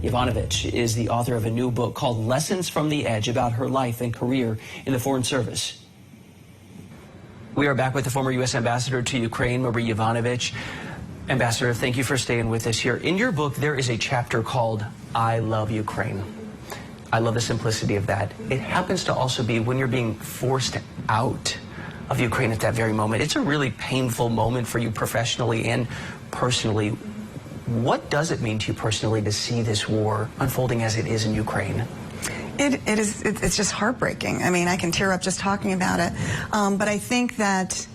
Yovanovitch is the author of a new book called Lessons from the Edge about her life and career in the Foreign Service. We are back with the former U.S. Ambassador to Ukraine, Marie Yovanovitch. Ambassador, thank you for staying with us here. In your book, there is a chapter called I Love Ukraine. I love the simplicity of that. It happens to also be when you're being forced out of Ukraine at that very moment. It's a really painful moment for you professionally and personally. What does it mean to you personally to see this war unfolding as it is in Ukraine? It's just heartbreaking. I mean, I can tear up just talking about it. But I think that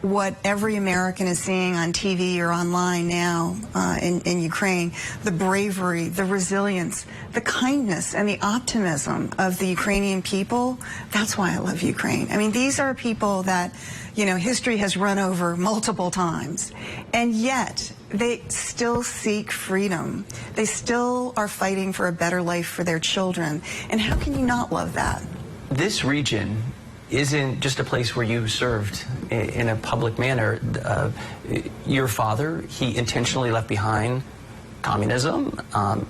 what every American is seeing on TV or online now in Ukraine, the bravery, the resilience, the kindness, and the optimism of the Ukrainian people, that's why I love Ukraine. I mean, these are people that, you know, history has run over multiple times, and yet they still seek freedom. They still are fighting for a better life for their children. And how can you not love that? This region isn't just a place where you served in a public manner. Your father, he intentionally left behind communism.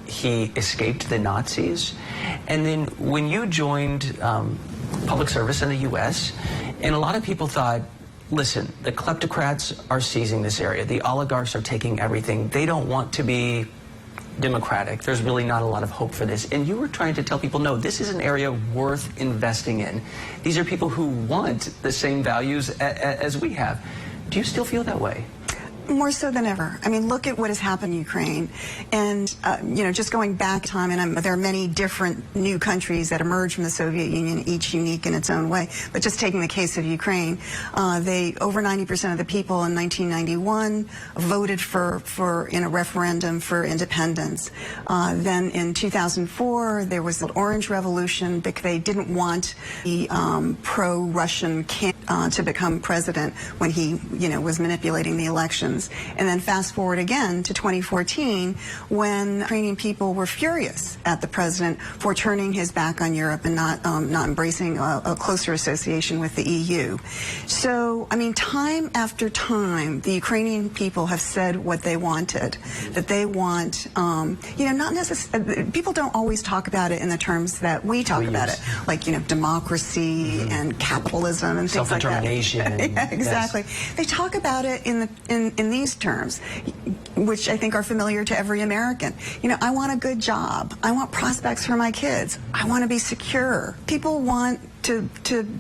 He escaped the Nazis. And then when you joined public service in the U.S., and a lot of people thought, listen, the kleptocrats are seizing this area. The oligarchs are taking everything. They don't want to be democratic. There's really not a lot of hope for this. And you were trying to tell people, no, this is an area worth investing in. These are people who want the same values as we have. Do you still feel that way? More so than ever. I mean, look at what has happened in Ukraine. And, you know, just going back time, and there are many different new countries that emerged from the Soviet Union, each unique in its own way. But just taking the case of Ukraine, over 90% of the people in 1991 voted in a referendum for independence. Then in 2004, there was the Orange Revolution because they didn't want the pro-Russian to become president when he, you know, was manipulating the elections. And then fast forward again to 2014 when Ukrainian people were furious at the president for turning his back on Europe and not embracing a closer association with the EU. So, I mean, time after time, the Ukrainian people have said what they wanted, that they want, you know, not necessarily, people don't always talk about it in the terms that we talk about it, like, you know, democracy and capitalism and things like that. Self-determination. Yeah, exactly. Yes. They talk about it in these terms, which I think are familiar to every American. You know, I want a good job. I want prospects for my kids. I want to be secure. People want to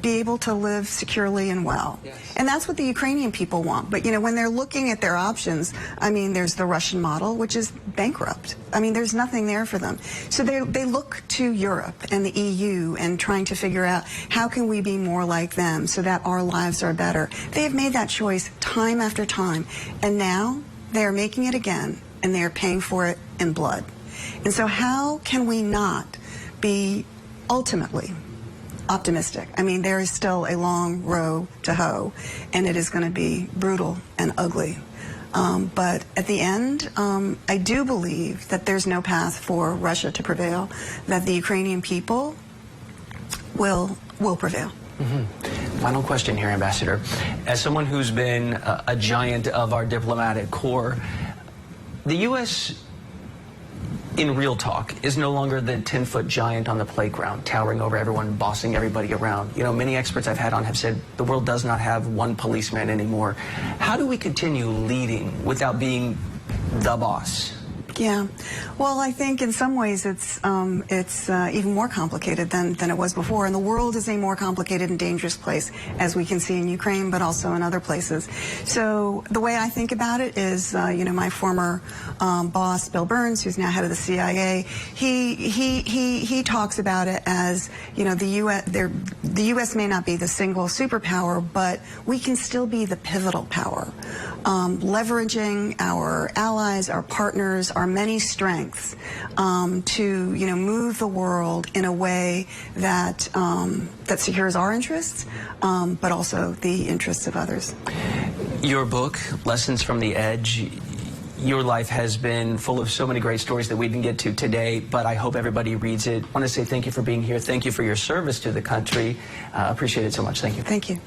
be able to live securely and well. Yes. And that's what the Ukrainian people want. But, you know, when they're looking at their options, I mean, there's the Russian model, which is bankrupt. I mean, there's nothing there for them. So they look to Europe and the EU and trying to figure out how can we be more like them so that our lives are better. They have made that choice time after time. And now they are making it again, and they are paying for it in blood. And so how can we not be ultimately optimistic? I mean, there is still a long row to hoe, and it is going to be brutal and ugly. But at the end, I do believe that there's no path for Russia to prevail, that the Ukrainian people will prevail. Final question here, Ambassador. As someone who's been a giant of our diplomatic corps, the U.S., in real talk, is no longer the 10-foot giant on the playground, towering over everyone, bossing everybody around. You know, many experts I've had on have said the world does not have one policeman anymore. How do we continue leading without being the boss? Yeah, well, I think in some ways it's even more complicated than it was before, and the world is a more complicated and dangerous place, as we can see in Ukraine, but also in other places. So the way I think about it is, you know, my former boss, Bill Burns, who's now head of the CIA, he talks about it as, you know, the U.S. may not be the single superpower, but we can still be the pivotal power, leveraging our allies, our partners, our many strengths to, you know, move the world in a way that that secures our interests, but also the interests of others. Your book, Lessons from the Edge, your life has been full of so many great stories that we didn't get to today, but I hope everybody reads it. I want to say thank you for being here. Thank you for your service to the country. Appreciate it so much. Thank you. Thank you.